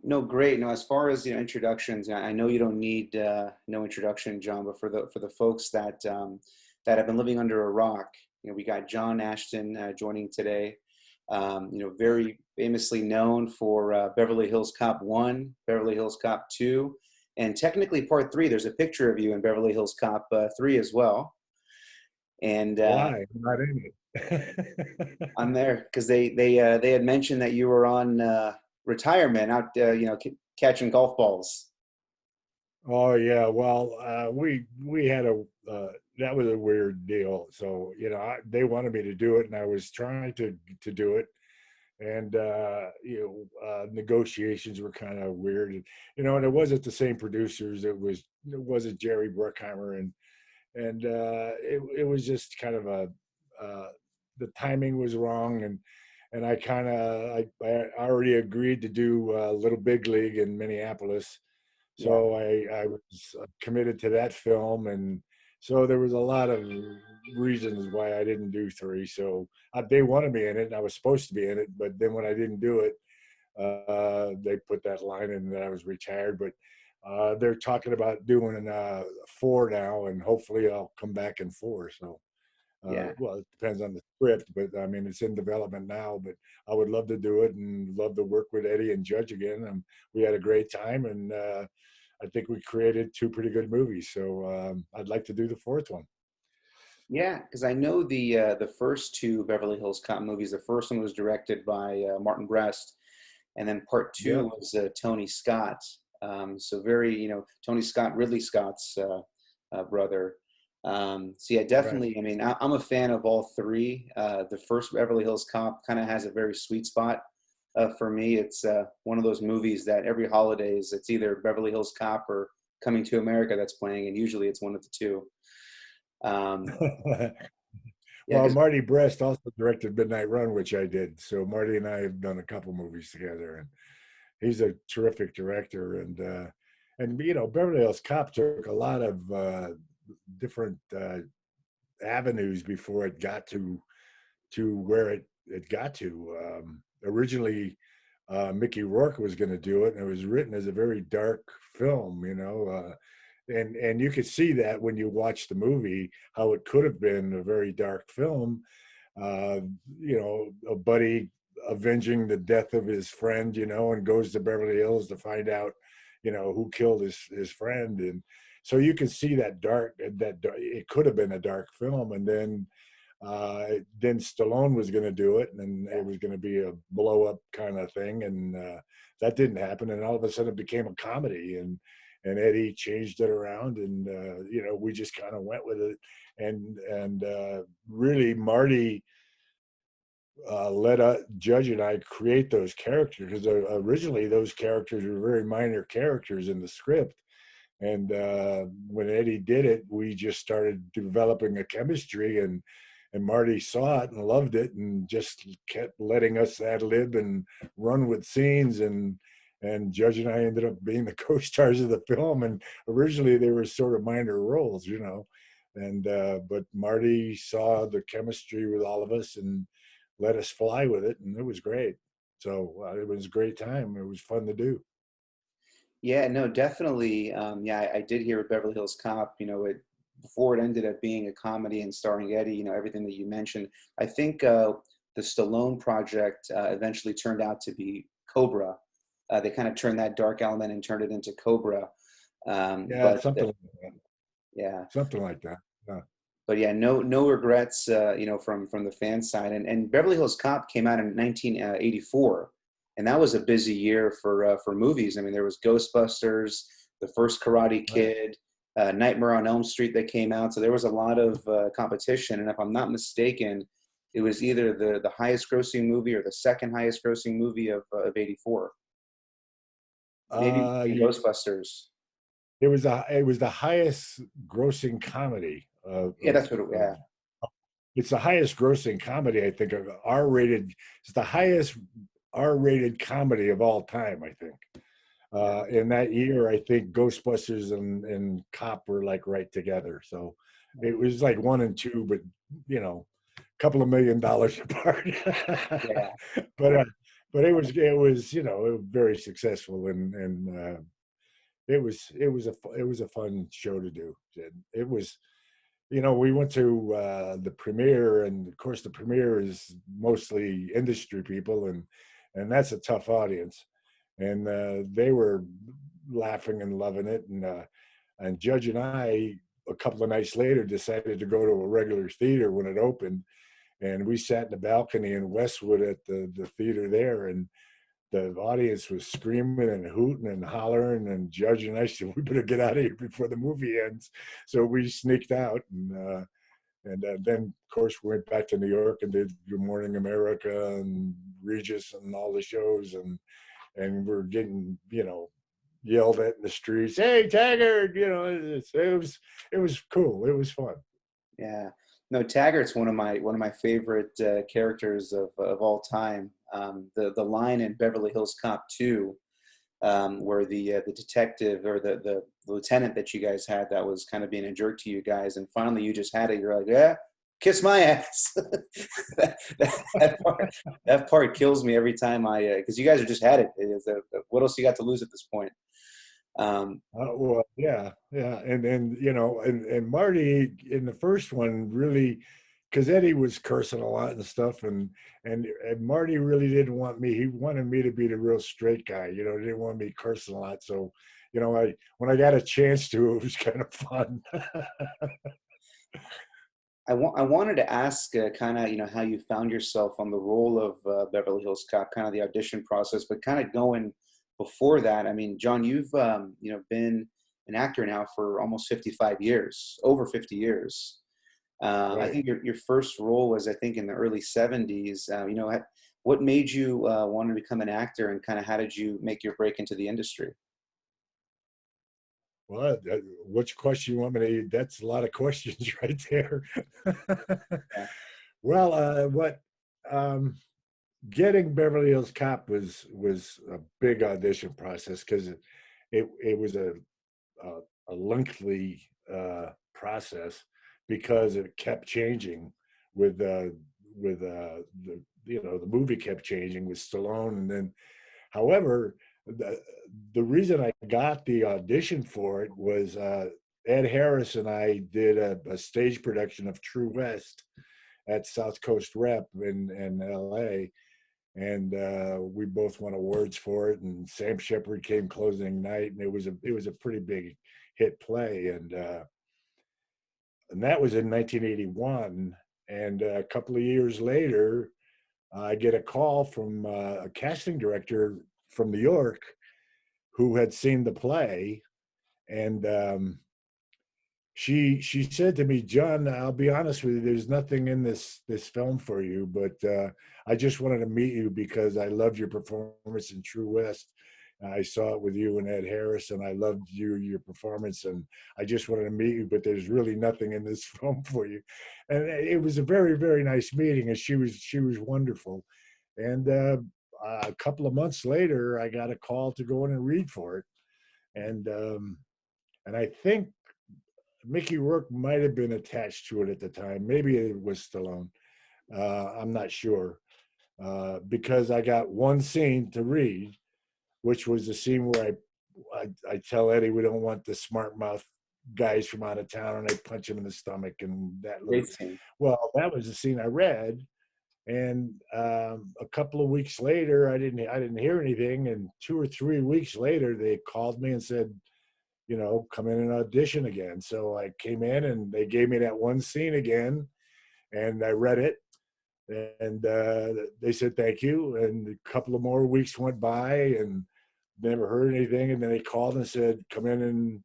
No, great. No, as far as introductions, I know you don't need no introduction, John, but for the folks that have been living under a rock, we got John Ashton joining today. Very famously known for Beverly Hills Cop 1, Beverly Hills Cop 2, and technically Part 3. There's a picture of you in Beverly Hills Cop 3 as well. And Why? I'm not in it. I'm there because they had mentioned that you were on retirement out, catching golf balls. Oh yeah, well, we had a that was a weird deal. So they wanted me to do it, and I was trying to do it, and negotiations were kind of weird, and it wasn't the same producers. It wasn't Jerry Bruckheimer, and it was just kind of the timing was wrong, and I already agreed to do Little Big League in Minneapolis, Yeah, so I was committed to that film, and so there was a lot of reasons why I didn't do 3. So they wanted me in it, and I was supposed to be in it, but then when I didn't do it, they put that line in that I was retired. But they're talking about doing 4 now, and hopefully I'll come back in 4. So. yeah. Well, it depends on the script, but I mean, it's in development now. But I would love to do it and love to work with Eddie and Judge again. And we had a great time, and I think we created 2 pretty good movies. So I'd like to do the 4th one. Yeah, because I know the first 2 Beverly Hills Cop movies. The first one was directed by Martin Brest, and then Part 2 Yep, was Tony Scott. So very, Tony Scott, Ridley Scott's brother. So yeah, right. definitely. I mean, I'm a fan of all 3. The first Beverly Hills Cop kind of has a very sweet spot for me. It's one of those movies that every holidays it's either Beverly Hills Cop or Coming to America that's playing, and usually it's one of the two. Um, yeah, Well, because Marty Brest also directed Midnight Run, which I did. So Marty and I have done a couple movies together, and he's a terrific director. And Beverly Hills Cop took a lot of different avenues before it got to where it got to. Originally, Mickey Rourke was going to do it, and it was written as a very dark film, and you could see that when you watch the movie, how it could have been a very dark film. Uh, a buddy avenging the death of his friend, and goes to Beverly Hills to find out, who killed his friend, and so you can see that it could have been a dark film, and then Stallone was going to do it, and it was going to be a blow up kind of thing, and that didn't happen. And all of a sudden, it became a comedy, and Eddie changed it around, and we just kind of went with it, and really Marty let Judge and I create those characters because originally those characters were very minor characters in the script. And when Eddie did it, we just started developing a chemistry, and Marty saw it and loved it, and just kept letting us ad lib and run with scenes, and Judge and I ended up being the co-stars of the film. And originally they were sort of minor roles, and but Marty saw the chemistry with all of us and let us fly with it, and it was great. So it was a great time. It was fun to do. yeah, no, definitely. Yeah, I did hear with Beverly Hills Cop. It before it ended up being a comedy and starring Eddie. Everything that you mentioned. I think the Stallone project eventually turned out to be Cobra. They kind of turned that dark element and turned it into Cobra. Yeah, But yeah, something like that. Yeah. but yeah, no regrets, from the fan side. And Beverly Hills Cop came out in 1984, and that was a busy year for movies. I mean, there was Ghostbusters, the first Karate Right. Kid, Nightmare on Elm Street that came out. So there was a lot of competition. And if I'm not mistaken, it was either the highest grossing movie or the second highest grossing movie of '84. Maybe Yeah, Ghostbusters. it was the highest grossing comedy Yeah, that's what. of Yeah, it's the highest grossing comedy, I think, of R-rated. It's the highest R-rated comedy of all time, I think. yeah. In that year, I think Ghostbusters and Cop were like right together. So it was like 1 and 2, but a couple of $1 million apart. Yeah. but uh, but it was very successful, and it was a fun show to do. And it was, we went to the premiere, and of course the premiere is mostly industry people, and that's a tough audience, and they were laughing and loving it, and Judge and I, a couple of nights later, decided to go to a regular theater when it opened, and we sat in the balcony in Westwood at the theater there, and the audience was screaming and hooting and hollering, and Judge and I said, we better get out of here before the movie ends. So we sneaked out, and then, of course, we went back to New York and did Good Morning America and Regis and all the shows, and we're getting, yelled at in the streets, "Hey, Taggart!" It was cool. It was fun. Yeah. No, Taggart's one of my favorite characters of all time. The line in Beverly Hills Cop 2, where the detective or the lieutenant that you guys had that was kind of being a jerk to you guys, and finally you just had it. You're like, yeah, kiss my ass. that part kills me every time because you guys are just had it. What else you got to lose at this point? Well, yeah, and Marty in the first one really, because Eddie was cursing a lot and stuff, and Marty really didn't want me. He wanted me to be the real straight guy, he didn't want me cursing a lot. So, when I got a chance to, it was kind of fun. I wanted to ask kind of, how you found yourself on the role of Beverly Hills Cop, kind of the audition process, but kind of going before that. I mean, John, you've, been an actor now for almost 55 years, over 50 years. I Right. think your first role was, I think, in the early 70s. What made you want to become an actor, and kind of how did you make your break into the industry? Well, which question you want me to? That's a lot of questions right there. Yeah. Well, what um, getting Beverly Hills Cop was a big audition process, because it was a, a lengthy process, because it kept changing with the movie kept changing with Stallone, and then, however, the reason I got the audition for it was Ed Harris and I did a stage production of True West at South Coast Rep in L.A., and we both won awards for it. And Sam Shepard came closing night, and it was a pretty big hit play, and that was in 1981. And a couple of years later, I get a call from a casting director from New York who had seen the play, and she said to me, "John, I'll be honest with you, there's nothing in this film for you, but I just wanted to meet you because I loved your performance in True West. I saw it with you and Ed Harris, and I loved your performance, and I just wanted to meet you, but there's really nothing in this film for you." And it was a very, very nice meeting, and she was wonderful. And a couple of months later, I got a call to go in and read for it, and I think Mickey Rourke might have been attached to it at the time. Maybe it was Stallone. I'm not sure, because I got one scene to read, which was the scene where I tell Eddie we don't want the smart mouth guys from out of town, and I punch him in the stomach, and that little. Great scene. Well, that was the scene I read, and a couple of weeks later, I didn't hear anything, and 2 or 3 weeks later, they called me and said, come in and audition again. So I came in, and they gave me that one scene again, and I read it, and they said thank you. And a couple of more weeks went by, and never heard anything. And then they called and said, come in and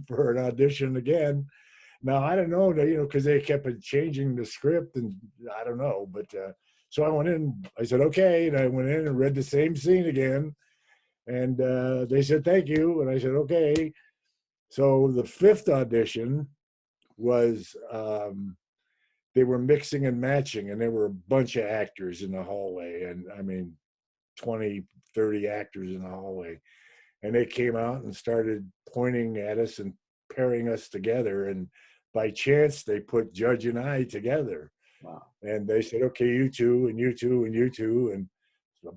for an audition again. Now I don't know, because they kept changing the script, and I don't know, but so I went in. I said okay, and I went in and read the same scene again, and they said thank you, and I said okay. So the fifth audition was they were mixing and matching, and there were a bunch of actors in the hallway, and I mean 20, 30 actors in the hallway, and they came out and started pointing at us and pairing us together, and by chance they put Judge and I together. Wow. And they said, okay, you two and you two and you two. And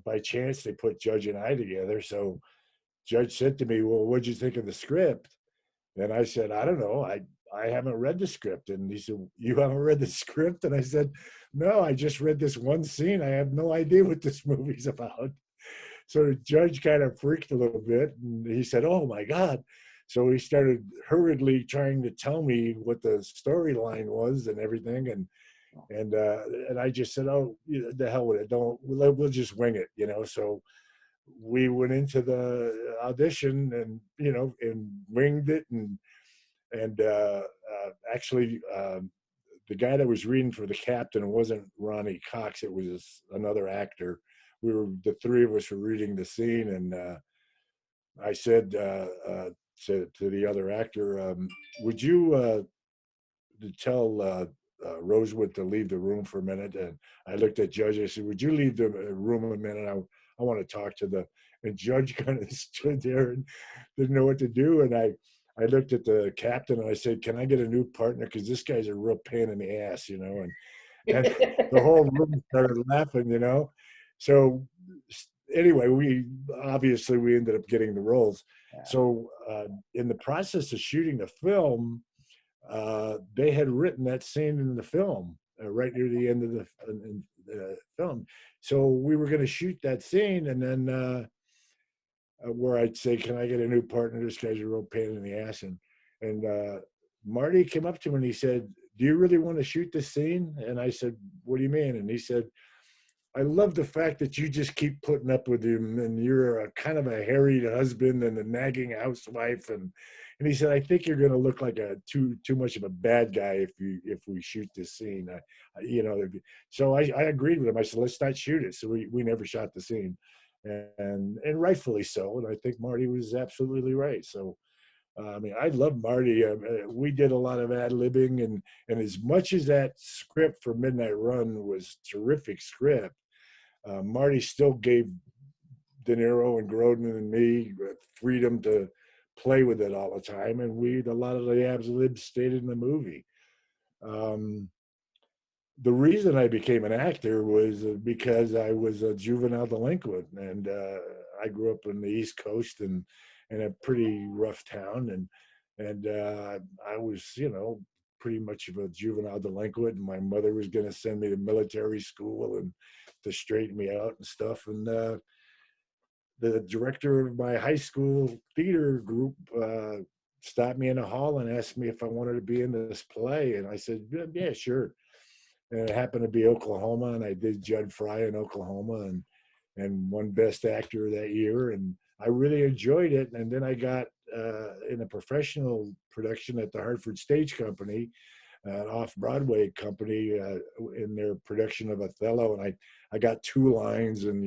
by chance they put Judge and I together. So Judge said to me, "Well, what'd you think of the script?" And I said, "I don't know. I haven't read the script." And he said, "You haven't read the script?" And I said, "No, I just read this one scene. I have no idea what this movie's about." So the judge kind of freaked a little bit, and he said, "Oh my God." So he started hurriedly trying to tell me what the storyline was and everything. And I just said, "Oh, the hell with it. Don't, we'll just wing it, you know." So we went into the audition and, and winged it. And actually, the guy that was reading for the captain wasn't Ronnie Cox. It was another actor. The three of us were reading the scene. And I said to the other actor, would you tell Rosewood to leave the room for a minute? And I looked at Judge. I said, "Would you leave the room a minute? I want to talk to the." And Judge kind of stood there and didn't know what to do. And I looked at the captain and I said, "Can I get a new partner? Because this guy's a real pain in the ass, you know." And the whole room started laughing, you know. So anyway, we ended up getting the roles. Yeah. So in the process of shooting the film, they had written that scene in the film right near the end of the film. So we were going to shoot that scene, and then where I'd say, "Can I get a new partner? This guy's a real pain in the ass." And Marty came up to me and he said, "Do you really want to shoot this scene?" And I said, "What do you mean?" And he said, "I love the fact that you just keep putting up with him, and you're a kind of a harried husband and a nagging housewife." And he said, "I think you're going to look like a too much of a bad guy if we shoot this scene." So I agreed with him. I said, "Let's not shoot it." So we never shot the scene, and rightfully so. And I think Marty was absolutely right. So I mean, I love Marty. We did a lot of ad-libbing, and as much as that script for Midnight Run was terrific script, Marty still gave De Niro and Grodin and me freedom to play with it all the time, and a lot of the ad libs stayed in the movie. The reason I became an actor was because I was a juvenile delinquent, and I grew up on the East Coast and in a pretty rough town, and I was, pretty much of a juvenile delinquent, and my mother was going to send me to military school and to straighten me out and stuff. And the director of my high school theater group stopped me in the hall and asked me if I wanted to be in this play, and I said, "Yeah, sure." And it happened to be Oklahoma, and I did Judd Fry in Oklahoma, and won Best Actor that year, and I really enjoyed it. And then I got in a professional production at the Hartford Stage Company, an off-Broadway company, in their production of Othello, and I got 2 lines, and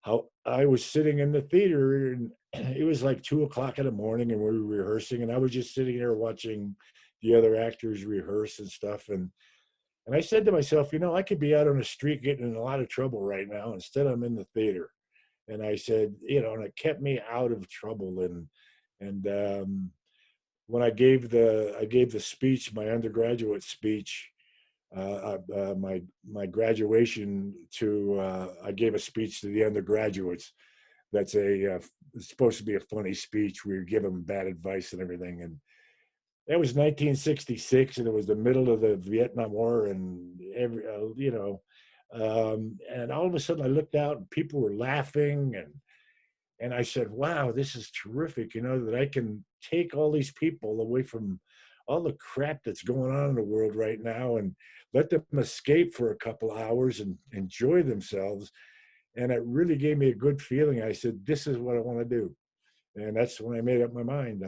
how I was sitting in the theater, and it was like 2 o'clock in the morning, and we were rehearsing, and I was just sitting there watching the other actors rehearse and stuff. And I said to myself, I could be out on the street getting in a lot of trouble right now. Instead, I'm in the theater. And I said, and it kept me out of trouble. And when I gave the speech, my undergraduate speech, my graduation I gave a speech to the undergraduates. That's it's supposed to be a funny speech. We give them bad advice and everything. And that was 1966, and it was the middle of the Vietnam War, and and all of a sudden I looked out and people were laughing, and I said, "Wow, this is terrific, that I can take all these people away from all the crap that's going on in the world right now and let them escape for a couple hours and enjoy themselves." And it really gave me a good feeling. I said, "This is what I want to do." And that's when I made up my mind.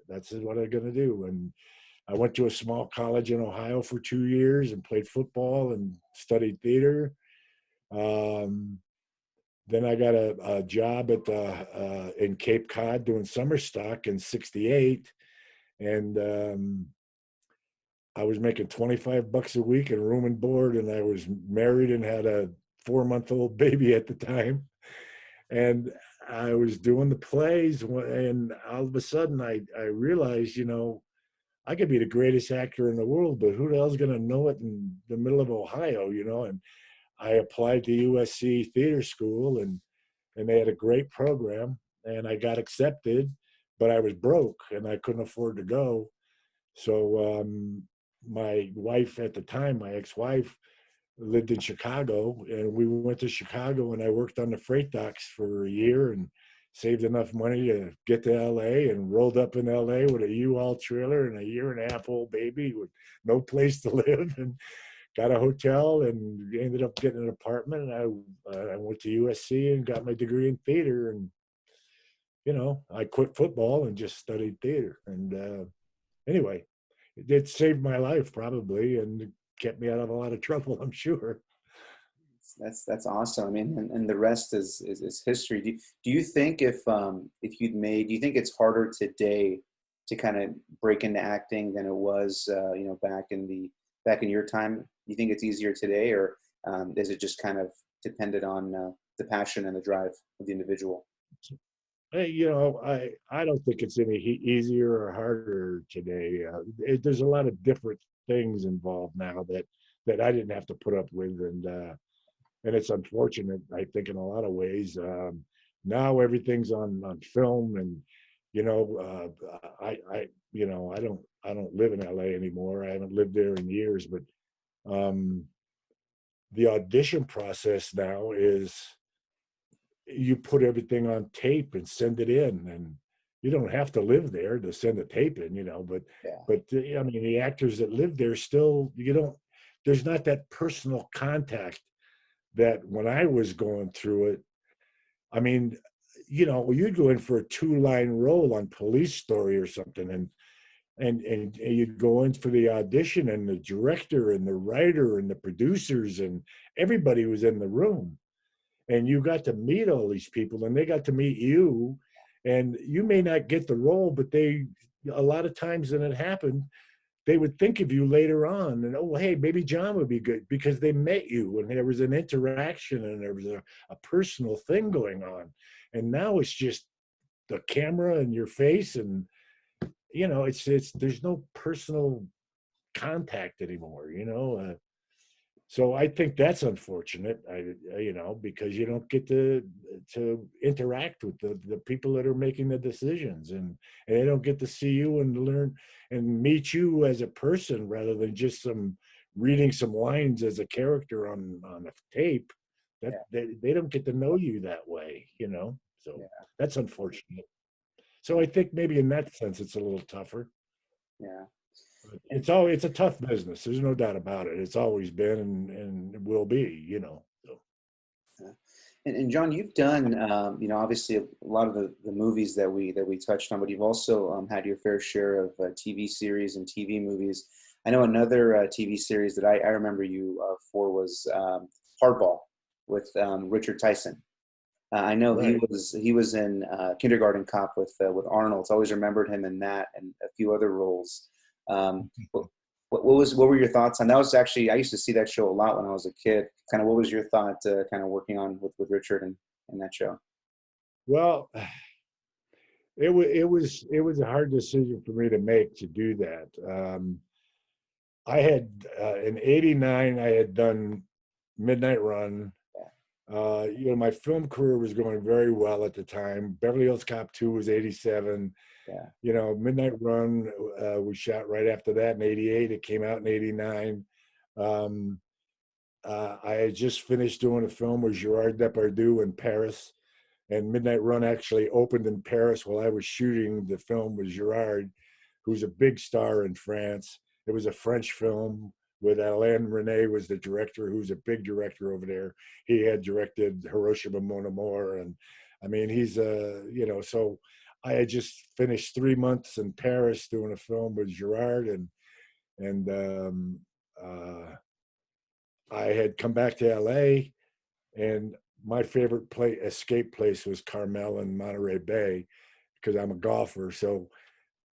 That's what I'm going to do. And I went to a small college in Ohio for 2 years and played football and studied theater. Then I got a job in Cape Cod doing summer stock in '68. And I was making $25 a week in room and board. And I was married and had a 4-month-old baby at the time. And I was doing the plays, and all of a sudden I realized, I could be the greatest actor in the world, but who the hell's going to know it in the middle of Ohio, And I applied to USC Theater School, and they had a great program, and I got accepted, but I was broke and I couldn't afford to go. So my wife at the time, my ex-wife, lived in Chicago, and we went to Chicago, and I worked on the freight docks for a year and saved enough money to get to LA, and rolled up in LA with a U-Haul trailer and a year and a half old baby with no place to live, and got a hotel and ended up getting an apartment. And I went to USC and got my degree in theater. And, I quit football and just studied theater. And anyway, it saved my life probably, and kept me out of a lot of trouble, I'm sure. That's awesome. I mean, and the rest is history. Do you think if you'd made, do you think it's harder today to kind of break into acting than it was back in your time? Do you think it's easier today, or is it just kind of dependent on the passion and the drive of the individual? Hey, I don't think it's any easier or harder today. There's a lot of different things involved now that I didn't have to put up with, and it's unfortunate, I think, in a lot of ways. Now everything's on film, and I don't live in LA anymore. I haven't lived there in years, but um, the audition process now is you put everything on tape and send it in, and you don't have to live there to send a tape in, but Yeah. I mean, the actors that live there still, there's not that personal contact that when I was going through it. I mean, you'd go in for a 2-line role on Police Story or something, and you'd go in for the audition, and the director and the writer and the producers and everybody was in the room, and you got to meet all these people, and they got to meet you, and you may not get the role, but a lot of times when it happened, they would think of you later on, and, oh, hey, maybe John would be good, because they met you and there was an interaction and there was a personal thing going on. And now it's just the camera in your face, and it's there's no personal contact anymore. So I think that's unfortunate. Because you don't get to interact with the people that are making the decisions, and they don't get to see you and learn and meet you as a person, rather than just reading some lines as a character on a tape. That Yeah. they don't get to know you that way. So Yeah. that's unfortunate. So I think maybe in that sense it's a little tougher. Yeah. It's a tough business. There's no doubt about it. It's always been, and will be. So, Yeah. And John, you've done, obviously a lot of the movies that we touched on, but you've also had your fair share of TV series and TV movies. I know another TV series that I remember you for was Hardball with Richard Tyson. I know right. he was in Kindergarten Cop with Arnold. So I always remembered him in that and a few other roles. What, what were your thoughts on that? Was actually, I used to see that show a lot when I was a kid. Kind of what was your thought kind of working on with Richard and that show? Well, it was a hard decision for me to make to do that. I had in '89 I had done Midnight Run. My film career was going very well at the time. Beverly Hills Cop 2 was '87. Yeah. Midnight Run, we shot right after that in '88. It came out in '89. Um, I had just finished doing a film with Gerard Depardieu in Paris, and Midnight Run actually opened in Paris while I was shooting the film with Gerard, who's a big star in France. It was a French film with Alain Resnais was the director, who's a big director over there. He had directed Hiroshima Mon Amour, and I mean, he's so I had just finished 3 months in Paris doing a film with Gerard, and I had come back to LA, and my favorite escape place was Carmel and Monterey Bay, because I'm a golfer. So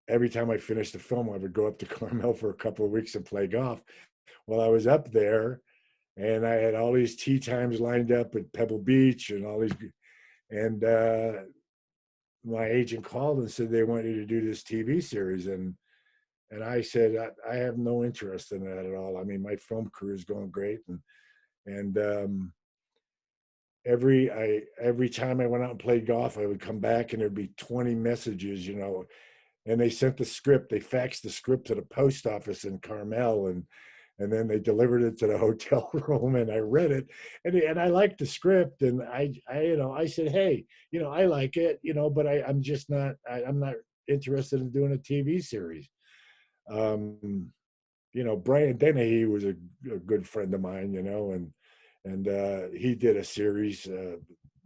every time I finished the film, I would go up to Carmel for a couple of weeks and play golf. Well, I was up there, and I had all these tee times lined up at Pebble Beach and all these, and my agent called and said they want you to do this TV series, and I said I have no interest in that at all. I mean, my film career is going great, and And every time I went out and played golf, I would come back and there'd be 20 messages, you know, and they sent the script, they faxed the script to the post office in Carmel, and then they delivered it to the hotel room, and I read it, and I liked the script, and you know, I said, hey, you know, I like it, you know, but I'm just not, I'm not interested in doing a TV series. You know, Brian Dennehy was a good friend of mine, you know, and he did a series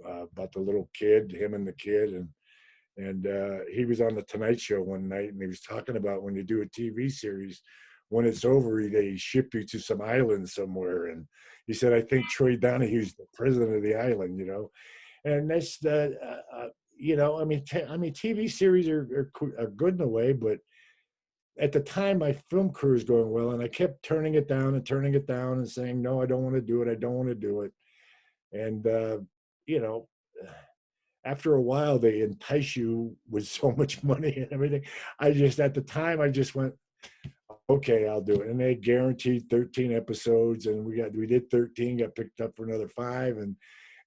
about the little kid, him and the kid, and he was on the Tonight Show one night, and he was talking about when you do a TV series, when it's over, they ship you to some island somewhere, and he said, I think Troy Donahue's the president of the island, you know, and that's the, you know, I mean, TV series are good in a way, but at the time my film career was going well, and I kept turning it down and turning it down and saying, no, I don't want to do it. I don't want to do it. And, you know, after a while, they entice you with so much money and everything. I just, at the time, I just went, okay, I'll do it. And they guaranteed 13 episodes, and we did 13, got picked up for another 5. And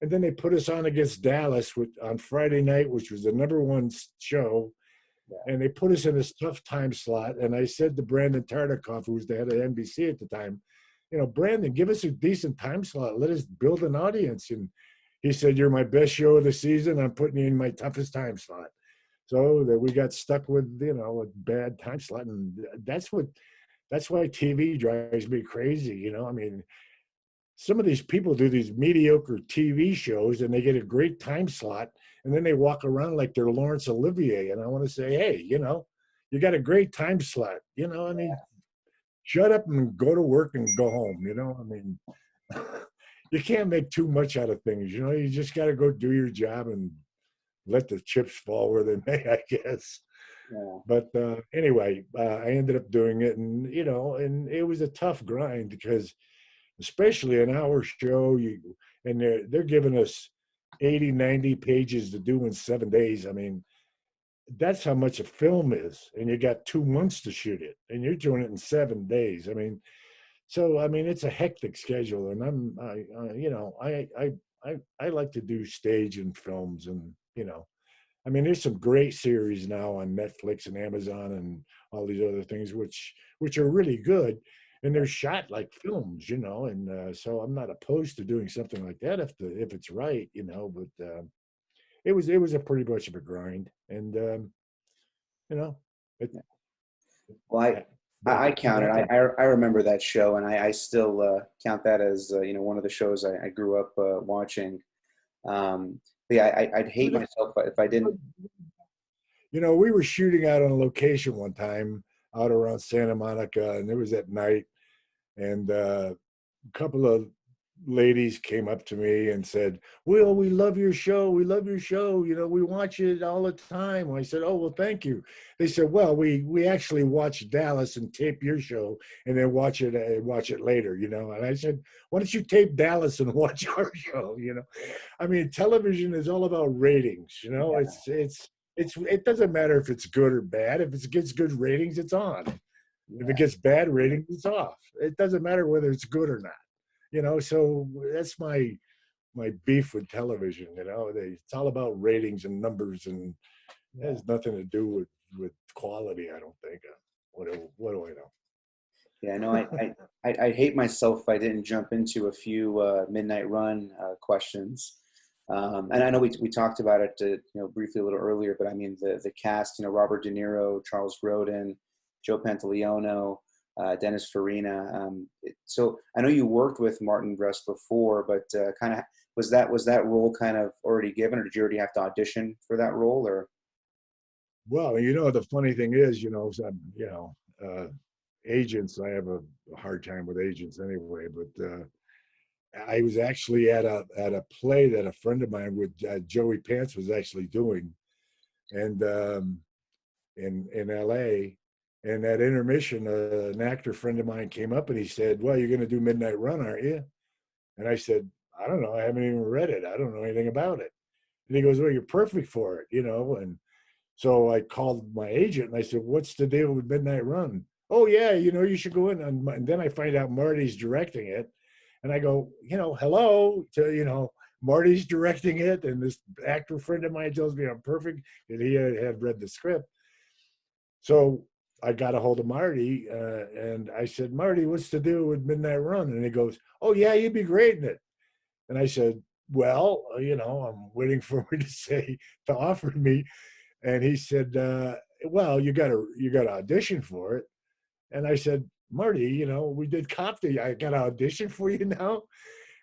then they put us on against Dallas on Friday night, which was the #1 show. And they put us in this tough time slot. And I said to Brandon Tartikoff, who was the head of NBC at the time, you know, Brandon, give us a decent time slot. Let us build an audience. And he said, you're my best show of the season. I'm putting you in my toughest time slot. So that we got stuck with, you know, a bad time slot. And that's why TV drives me crazy. You know, I mean, some of these people do these mediocre TV shows and they get a great time slot, and then they walk around like they're Laurence Olivier. And I want to say, hey, you know, you got a great time slot. You know, I mean, shut up and go to work and go home. You know, I mean, you can't make too much out of things. You know, you just got to go do your job and let the chips fall where they may, I guess. Yeah. But anyway, I ended up doing it, and you know, and it was a tough grind because, especially an hour show, and they're giving us 80, 90 pages to do in 7 days. I mean, that's how much a film is, and you got 2 months to shoot it, and you're doing it in 7 days. I mean, so I mean, it's a hectic schedule, and you know, I like to do stage and films, and you know, I mean, there's some great series now on Netflix and Amazon and all these other things, which are really good, and they're shot like films, you know. And so I'm not opposed to doing something like that if it's right, you know. But it was a pretty much of a grind, and you know, it, Well, but I counted. nothing. I remember that show, and I still count that as you know, one of the shows I grew up watching. But yeah, I'd hate myself if I didn't. You know, we were shooting out on location one time out around Santa Monica, and it was at night, and a couple of ladies came up to me and said, Will, we love your show. We love your show. You know, we watch it all the time. I said, oh, well, thank you. They said, well, we actually watch Dallas and tape your show and then watch it later, you know. And I said, why don't you tape Dallas and watch our show, you know? I mean, television is all about ratings, you know. It doesn't matter if it's good or bad. If it gets good ratings, it's on. If it gets bad ratings, it's off. It doesn't matter whether it's good or not, you know. So that's my beef with television, you know. It's all about ratings and numbers, and it has nothing to do with quality, I don't think. What do I know? Yeah, no, I'd hate myself if I didn't jump into a few Midnight Run questions. And I know we talked about it, you know, briefly a little earlier, but I mean the cast, you know, Robert De Niro, Charles Grodin, Joe Pantoliano, Dennis Farina. So I know you worked with Martin Brest before, but kind of was that role kind of already given, or did you already have to audition for that role, or? Well, you know, the funny thing is, you know, agents, I have a hard time with agents anyway, but I was actually at a play that a friend of mine with Joey Pants was actually doing, and in L.A. And at intermission, an actor friend of mine came up and he said, "Well, you're going to do Midnight Run, aren't you?" And I said, "I don't know. I haven't even read it. I don't know anything about it." And he goes, "Well, you're perfect for it, you know." And so I called my agent and I said, "What's the deal with Midnight Run?" "Oh yeah, you know, you should go in." And then I find out Marty's directing it. And I go, hello to, Marty's directing it. And this actor friend of mine tells me I'm perfect. And he had read the script. So I got a hold of Marty and I said, Marty, what's to do with Midnight Run? And he goes, oh yeah, you'd be great in it. And I said, well, I'm waiting for him to offer me. And he said, well, you got to audition for it. And I said, Marty, we did Cop Day. I got to audition for you now.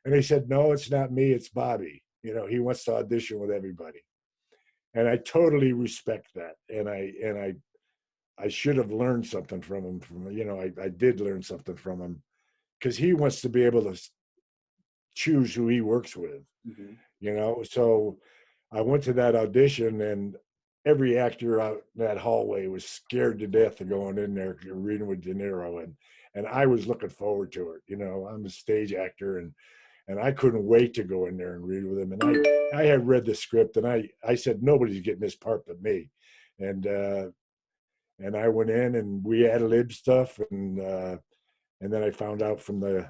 And he said, no, it's not me, it's Bobby. He wants to audition with everybody. And I totally respect that. And I should have learned something from him. I did learn something from him because he wants to be able to choose who he works with. So I went to that audition, and every actor out in that hallway was scared to death of going in there reading with De Niro, and I was looking forward to it. I'm a stage actor, and I couldn't wait to go in there and read with him. And I had read the script, and I said, nobody's getting this part but me. And I went in, and we ad-lib stuff, and then I found out from the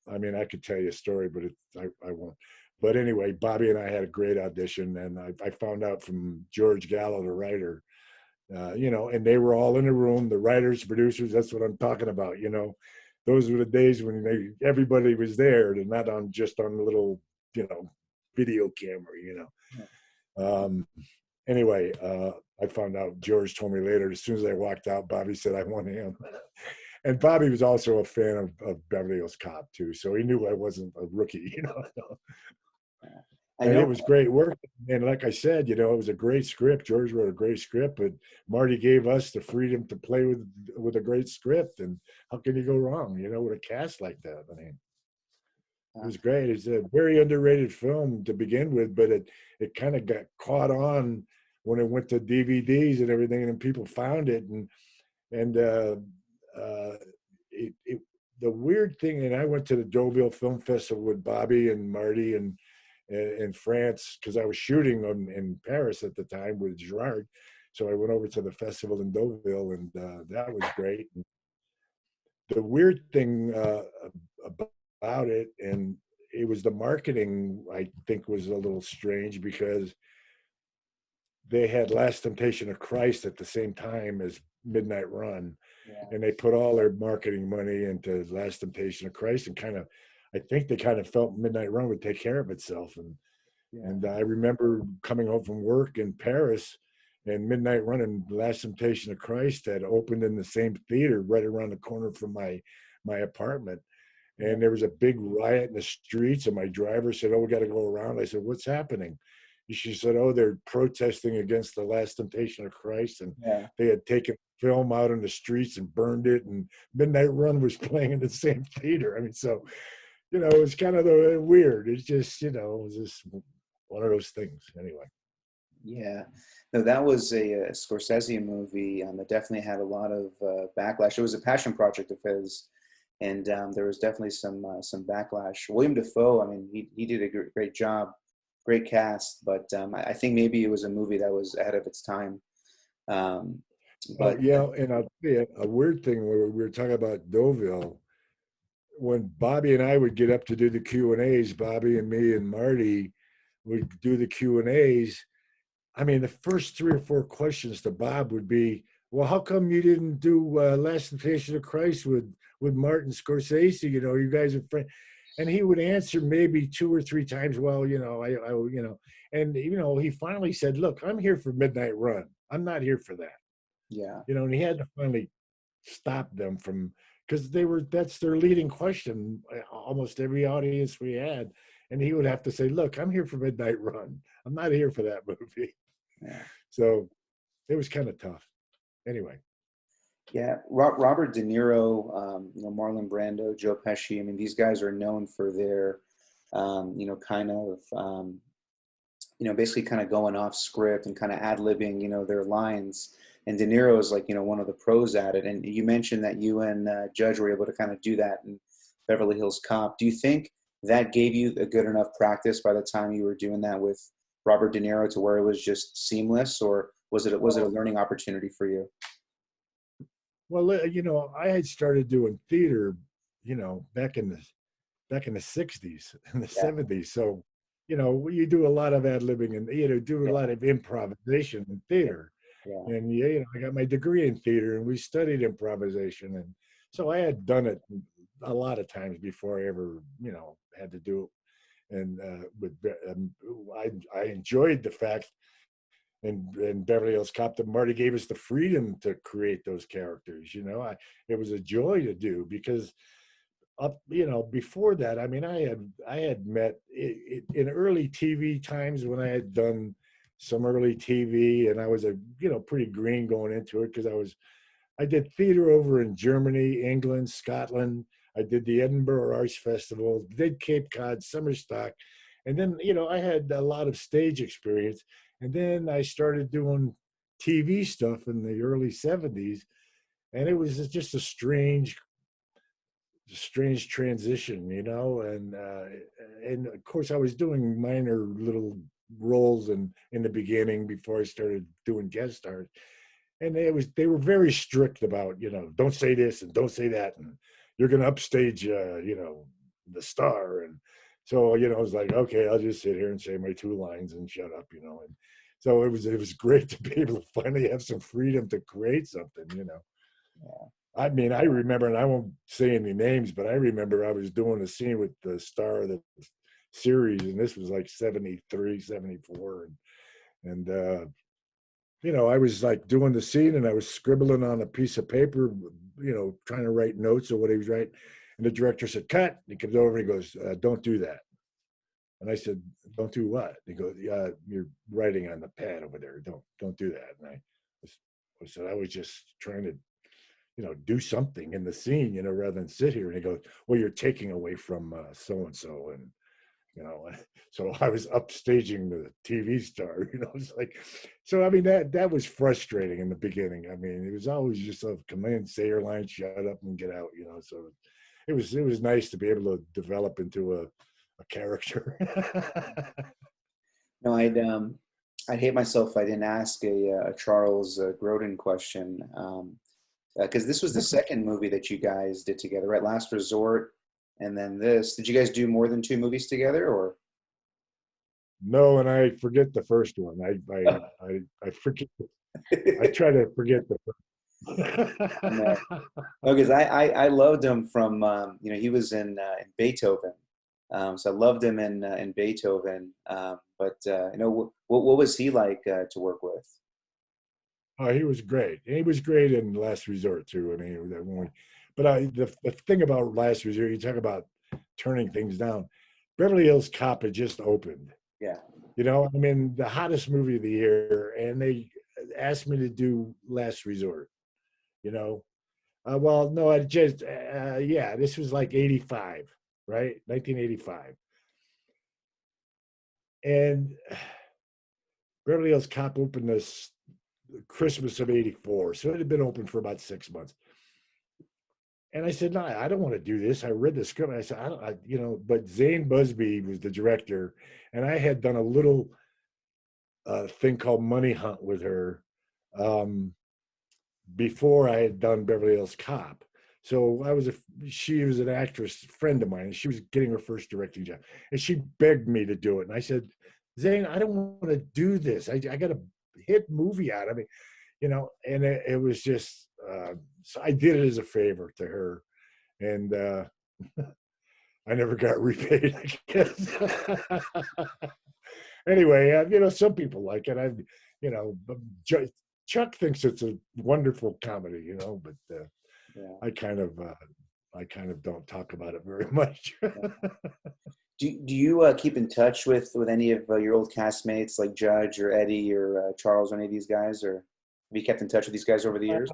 I mean, I could tell you a story, but I won't. But anyway, Bobby and I had a great audition, and I found out from George Gallo, the writer, and they were all in the room, the writers, producers, that's what I'm talking about, Those were the days when everybody was there and not just on a little, video camera, Anyway, I found out, George told me later, as soon as I walked out, Bobby said, I want him. And Bobby was also a fan of Beverly Hills Cop too, so he knew I wasn't a rookie, I And know. it was great work. And like I said, it was a great script. George wrote a great script, but Marty gave us the freedom to play with a great script. And how can you go wrong, with a cast like that? I mean, it was great. It's a very underrated film to begin with, but it kind of got caught on when it went to DVDs and everything, and people found it. And the weird thing, and I went to the Deauville Film Festival with Bobby and Marty and in France, because I was shooting in Paris at the time with Gerard. So I went over to the festival in Deauville, and that was great. And the weird thing about it, and it was the marketing, I think, was a little strange, because they had Last Temptation of Christ at the same time as Midnight Run. Yeah. And they put all their marketing money into Last Temptation of Christ, and I think they kind of felt Midnight Run would take care of itself. And I remember coming home from work in Paris, and Midnight Run and Last Temptation of Christ had opened in the same theater right around the corner from my apartment. And there was a big riot in the streets, and my driver said, oh, we got to go around. I said, what's happening? She said, oh, they're protesting against the Last Temptation of Christ, and they had taken film out in the streets and burned it, and Midnight Run was playing in the same theater. I mean, so, it was kind of weird. It's just, it was just one of those things anyway. Yeah, no, that was a Scorsese movie that definitely had a lot of backlash. It was a passion project of his, and there was definitely some backlash. William Dafoe, I mean, he did a great job, great cast, but I think maybe it was a movie that was ahead of its time. But and I'll tell you a weird thing, where we were talking about Deauville. When Bobby and I would get up to do the Q&As, Bobby and me and Marty would do the Q&As. I mean, the first 3 or 4 questions to Bob would be, well, how come you didn't do Last Temptation of Christ with Martin Scorsese? You guys are friends. And he would answer maybe 2 or 3 times, well, and, he finally said, look, I'm here for Midnight Run. I'm not here for that. Yeah. And he had to finally stop them from, because that's their leading question, almost every audience we had. And he would have to say, look, I'm here for Midnight Run. I'm not here for that movie. Yeah. So it was kind of tough. Anyway. Yeah, Robert De Niro, Marlon Brando, Joe Pesci. I mean, these guys are known for their, kind of, basically kind of going off script and kind of ad-libbing, their lines. And De Niro is like, one of the pros at it. And you mentioned that you and Judge were able to kind of do that in Beverly Hills Cop. Do you think that gave you a good enough practice by the time you were doing that with Robert De Niro to where it was just seamless, or was it a learning opportunity for you? Well, I had started doing theater, back in the back in the 60s and the Yeah. 70s. So, you do a lot of ad-libbing and, do a Yeah. lot of improvisation in Yeah. theater. Yeah. And, I got my degree in theater and we studied improvisation. And so I had done it a lot of times before I ever, had to do it. And I enjoyed the fact in Beverly Hills Cop that Marty gave us the freedom to create those characters. It was a joy to do because before that, I mean, I had met in early TV times when I had done some early TV, and I was pretty green going into it because I did theater over in Germany, England, Scotland. I did the Edinburgh Arts Festival, did Cape Cod, summer stock, and then I had a lot of stage experience, and then I started doing TV stuff in the early '70s, and it was just a strange transition, and of course I was doing minor little roles in the beginning before I started doing guest stars, and they were very strict about don't say this and don't say that, and you're going to upstage the star. And so I was like, okay, I'll just sit here and say my two lines and shut up, and so it was great to be able to finally have some freedom to create something. Yeah. I mean, I remember, and I won't say any names, but I remember I was doing a scene with the star of the series, and this was like 73, 74. I was like doing the scene and I was scribbling on a piece of paper, trying to write notes of what he was writing. And the director said, cut. And he comes over and he goes, don't do that. And I said, don't do what? And he goes, yeah, you're writing on the pad over there. Don't do that. And I said, I was just trying to, do something in the scene, rather than sit here. And he goes, well, you're taking away from so-and-so. And, so I was upstaging the TV star, it's like, so, I mean, that was frustrating in the beginning. I mean, it was always just a command, say your line, shut up and get out, so it was nice to be able to develop into a character. No, I'd hate myself if I didn't ask a Charles Grodin question, because this was the second movie that you guys did together, right? Last Resort, and then this. Did you guys do more than two movies together, or? No, and I forget the first one. I forget. I try to forget the No, first. because I loved him from he was in Beethoven, so I loved him in Beethoven. But what was he like to work with? Oh, he was great. He was great in Last Resort too. I mean, that one. But the thing about Last Resort, you talk about turning things down. Beverly Hills Cop had just opened. Yeah. I mean, the hottest movie of the year, and they asked me to do Last Resort. Well, no, this was like '85, right? 1985, and Beverly Hills Cop opened this Christmas of '84, so it had been open for about 6 months. And I said, no, I don't want to do this. I read the script. And I said, but Zane Busby was the director, and I had done a little thing called Money Hunt with her before I had done Beverly Hills Cop. So she was an actress friend of mine, and she was getting her first directing job, and she begged me to do it. And I said, Zane, I don't want to do this. I got a hit movie out of me, and it was just, so I did it as a favor to her, and I never got repaid, I guess. Anyway, some people like it. But Chuck thinks it's a wonderful comedy, but Yeah. I kind of don't talk about it very much. Do you keep in touch with any of your old castmates like Judge or Eddie or Charles or any of these guys, or have you kept in touch with these guys over the years?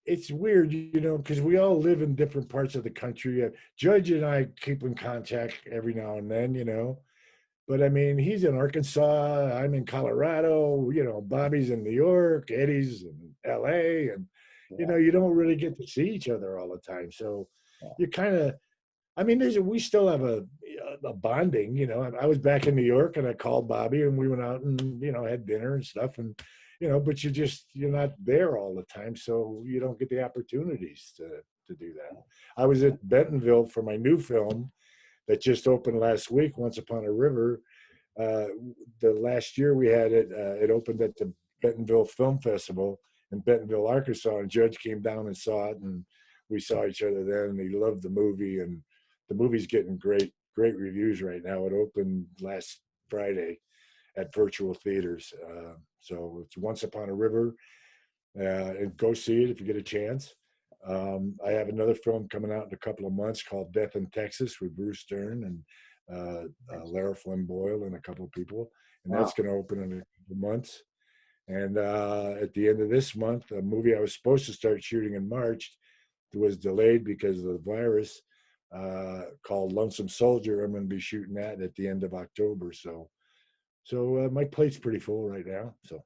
It's weird, because we all live in different parts of the country. Judge and I keep in contact every now and then, but I mean, he's in Arkansas, I'm in Colorado, Bobby's in New York, Eddie's in LA, and Yeah. you don't really get to see each other all the time. So Yeah. you kind of, I mean, we still have a bonding. I was back in New York and I called Bobby and we went out and had dinner and stuff, and but you're not there all the time, so you don't get the opportunities to to do that. I was at Bentonville for my new film that just opened last week, Once Upon a River. The last year we had it, it opened at the Bentonville Film Festival in Bentonville, Arkansas, and Judge came down and saw it, and we saw each other then, and he loved the movie, and the movie's getting great reviews right now. It opened last Friday at virtual theaters. So it's Once Upon a River, and go see it if you get a chance. I have another film coming out in a couple of months called Death in Texas with Bruce Dern and Lara Flynn Boyle and a couple of people, and that's going to open in a couple of months. And at the end of this month, a movie I was supposed to start shooting in March was delayed because of the virus, called Lonesome Soldier. I'm going to be shooting that at the end of October. So my plate's pretty full right now. So,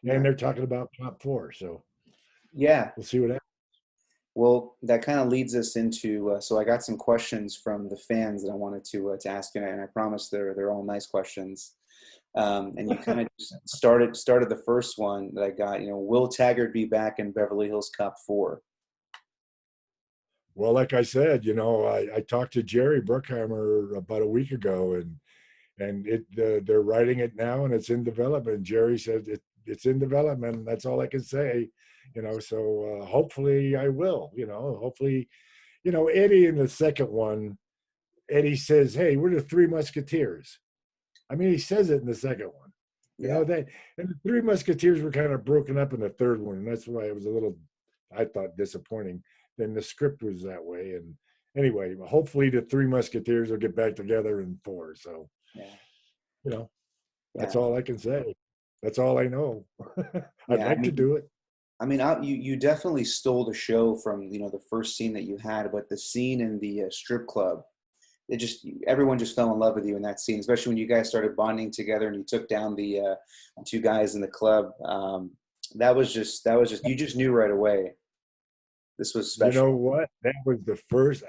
and they're talking about top 4. So yeah, we'll see what happens. Well, that kind of leads us into, so I got some questions from the fans that I wanted to ask you, and I promise they're all nice questions. And you kind of just started the first one that I got, will Taggart be back in Beverly Hills Cop 4? Well, like I said, I talked to Jerry Bruckheimer about a week ago, and they're writing it now, and it's in development. Jerry said it's in development. That's all I can say, So hopefully I will. Hopefully, Eddie in the second one. Eddie says, "Hey, we're the Three Musketeers." I mean, he says it in the second one. That, and the Three Musketeers were kind of broken up in the third one, and that's why it was a little, I thought, disappointing. Then the script was that way, and anyway, hopefully the Three Musketeers will get back together in 4. So, that's all I can say. That's all I know. I'd like to do it. I mean, you definitely stole the show from the first scene that you had, but the scene in the strip club, everyone just fell in love with you in that scene, especially when you guys started bonding together and you took down the 2 guys in the club. That was just you just knew right away this was special. You know what? That was the first.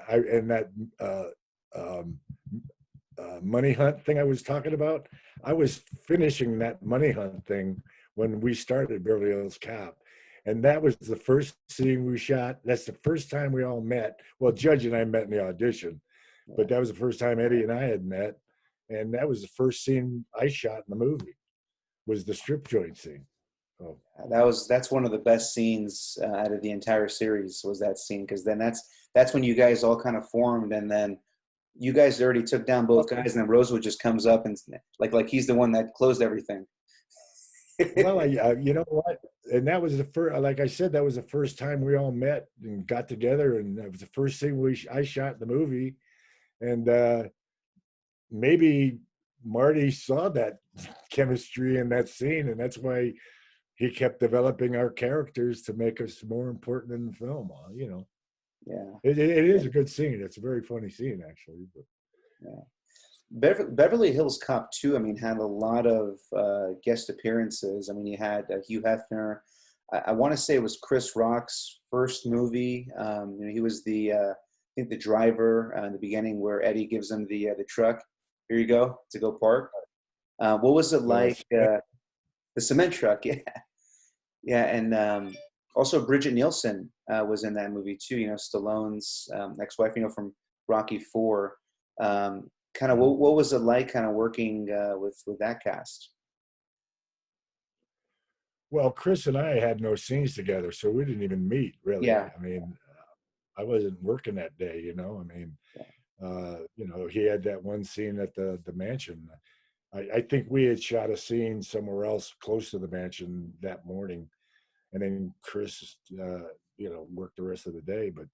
Money Hunt thing I was talking about. I was finishing that Money Hunt thing when we started Beverly Hills Cop, and that was the first scene we shot. That's the first time we all met. Well, Judge and I met in the audition, but that was the first time Eddie and I had met, and that was the first scene I shot in the movie. Was the strip joint scene. Oh. That's one of the best scenes out of the entire series, was that scene, because then that's when you guys all kind of formed, and then you guys already took down both guys, and then Rosewood just comes up and like he's the one that closed everything. Well, you know what? And that was the first, like I said, that was the first time we all met and got together, and that was the first thing I shot in the movie. And maybe Marty saw that chemistry in that scene, and that's why he kept developing our characters to make us more important in the film. Yeah, it is a good scene. It's a very funny scene, actually. But. Yeah, Beverly Hills Cop 2, I mean, had a lot of guest appearances. I mean, you had Hugh Hefner. I want to say it was Chris Rock's first movie. He was I think the driver in the beginning, where Eddie gives him the truck. Here you go to go park. What was it like? The cement truck, yeah, yeah, and also Bridget Nielsen was in that movie too. Stallone's ex-wife. From Rocky IV. Kind of what was it like, kind of working with that cast? Well, Chris and I had no scenes together, so we didn't even meet, really. Yeah. I mean, I wasn't working that day, I mean, he had that one scene at the mansion. I think we had shot a scene somewhere else close to the mansion that morning, and then Chris, worked the rest of the day. But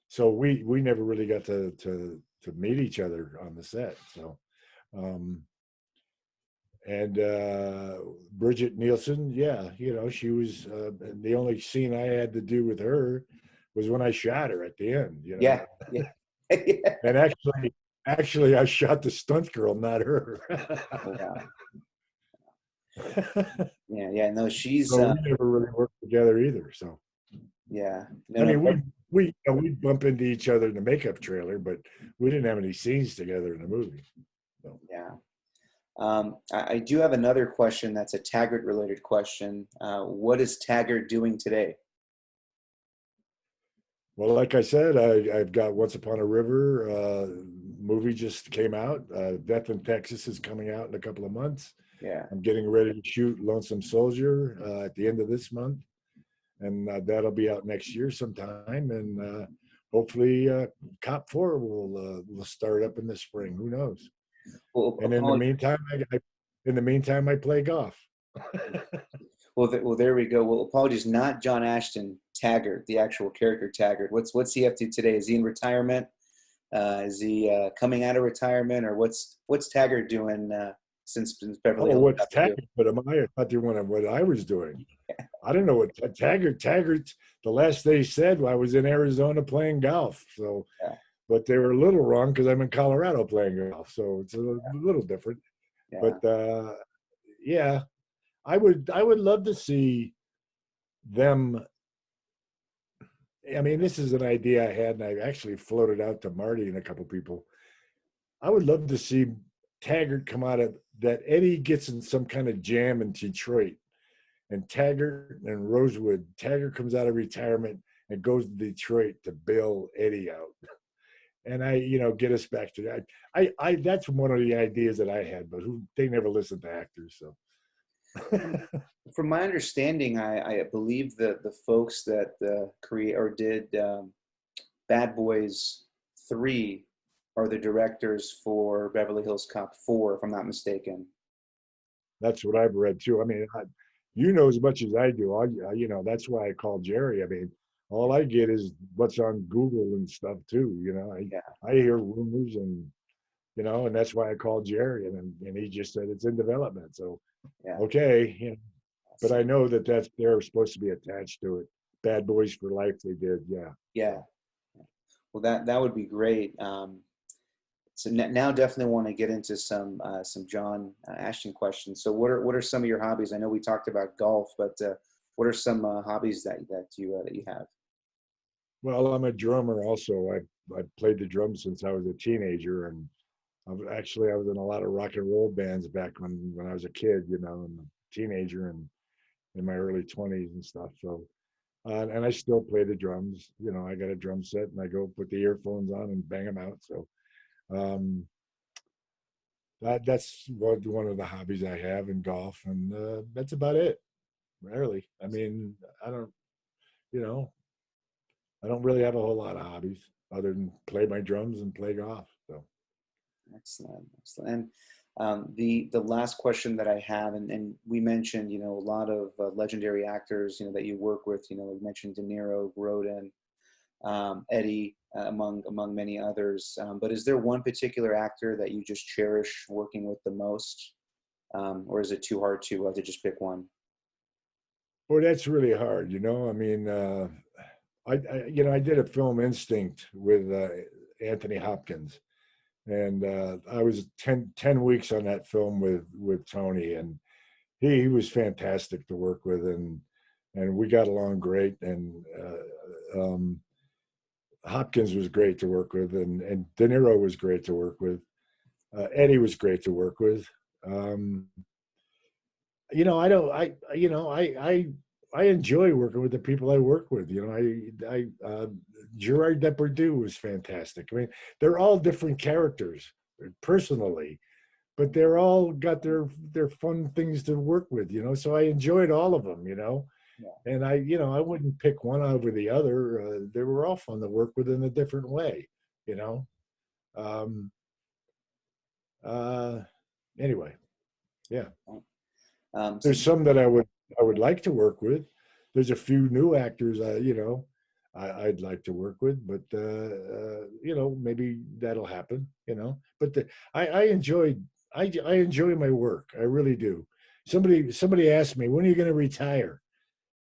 so we never really got to meet each other on the set. So, and Bridget Nielsen, yeah, she was the only scene I had to do with her was when I shot her at the end. Yeah. And actually, I shot the stunt girl, not her. Wow. Yeah. No, she's. So we never really worked together either. So. Yeah. I mean, we bump into each other in the makeup trailer, but we didn't have any scenes together in the movie. So. Yeah. I do have another question that's a Taggart-related question. What is Taggart doing today? Well, like I said, I've got Once Upon a River movie just came out. Death in Texas is coming out in a couple of months. Yeah. I'm getting ready to shoot Lonesome Soldier at the end of this month, and that'll be out next year sometime. And hopefully, Cop 4 will start up in the spring. Who knows? Well, And in the meantime, I play golf. well, there we go. Well, apologies, not John Ashton, Taggart, the actual character Taggart. What's he up to today? Is he in retirement? Is he coming out of retirement, or what's Taggart doing since Beverly Oh, Hills what's Cop 2? Taggart? But I thought you wanted what I was doing. I didn't know what Taggart. The last they said I was in Arizona playing golf. So, Yeah, but they were a little wrong because I'm in Colorado playing golf. So it's a little different. yeah. But yeah, I would love to see them. I mean, this is an idea I had, and I actually floated out to Marty and a couple people. I would love to see Taggart come out of that. Eddie gets in some kind of jam in Detroit, and Taggart and Rosewood. Taggart comes out of retirement and goes to Detroit to bail Eddie out, and get us back to that. That's one of the ideas that I had, but they never listen to actors, so. From my understanding, I believe that the folks that create or did Bad Boys 3 are the directors for Beverly Hills Cop 4, if I'm not mistaken. That's what I've read too. I mean, you know as much as I do. That's why I call Jerry. I mean, all I get is what's on Google and stuff too. Yeah, I hear rumors and that's why I called Jerry, and he just said it's in development. So, yeah. okay, but I Awesome. know that they're supposed to be attached to it. Bad Boys for Life, they did, yeah. Yeah. Well, that would be great. So now definitely want to get into some John Ashton questions. So what are some of your hobbies? I know we talked about golf, but what are some hobbies that you have? Well, I'm a drummer also. I played the drums since I was a teenager, and I was in a lot of rock and roll bands back when I was a kid, and a teenager and in my early 20s and stuff. So, and I still play the drums. I got a drum set and I go put the earphones on and bang them out. So, um, that's one of the hobbies I have in golf, and that's about it. Rarely. I mean, I don't, you know, I don't really have a whole lot of hobbies other than play my drums and play golf. So. Excellent, excellent. And the last question that I have, and we mentioned, a lot of legendary actors, that you work with. We mentioned De Niro, Grodin, Eddie, among many others. But is there one particular actor that you just cherish working with the most, or is it too hard to just pick one? Boy, that's really hard. I mean, I did a film Instinct with Anthony Hopkins, and I was 10 weeks on that film with Tony, and he was fantastic to work with, and we got along great, and Hopkins was great to work with, and De Niro was great to work with. Eddie was great to work with. Um, I don't, I enjoy working with the people I work with. Gerard Depardieu was fantastic. I mean, they're all different characters personally, but they're all got their fun things to work with. So I enjoyed all of them. Yeah. And I wouldn't pick one over the other. They were all fun to work with in a different way. You know. Um, uh, anyway, yeah. So There's some that I would like to work with. There's a few new actors I'd like to work with, but maybe that'll happen. But I enjoy my work. I really do. Somebody asked me, when are you going to retire?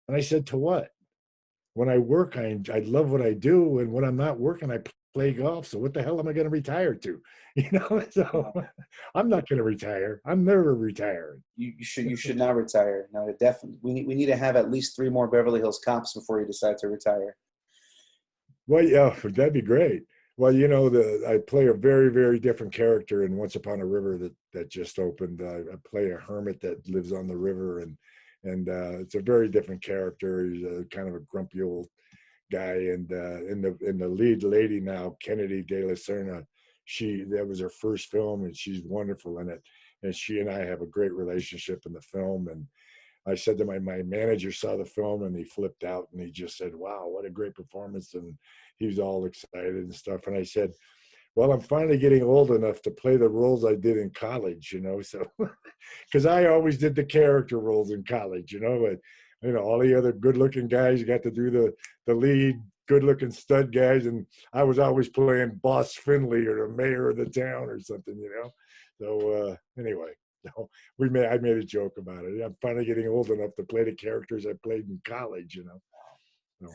And I said, to what? When I work, I love what I do, and when I'm not working, I play golf. So what the hell am I going to retire to? So I'm not going to retire. I'm never retiring. you should not retire. No, definitely. We need to have at least three more Beverly Hills Cops before you decide to retire. Well, yeah, that'd be great. Well, I play a very, very different character in Once Upon a River that just opened. I play a hermit that lives on the river, and it's a very different character. He's a kind of a grumpy old guy, and in the lead lady now, Kennedy De La Serna, that was her first film, and she's wonderful in it. And she and I have a great relationship in the film. And I said to my manager saw the film and he flipped out and he just said, "Wow, what a great performance!" And he was all excited and stuff. And I said, "Well, I'm finally getting old enough to play the roles I did in college, you know." So, because I always did the character roles in college, you know, but all the other good-looking guys got to do the lead good-looking stud guys, and I was always playing Boss Finley or the mayor of the town or something, you know. So anyway, I made a joke about it. I'm finally getting old enough to play the characters I played in college, you know. So.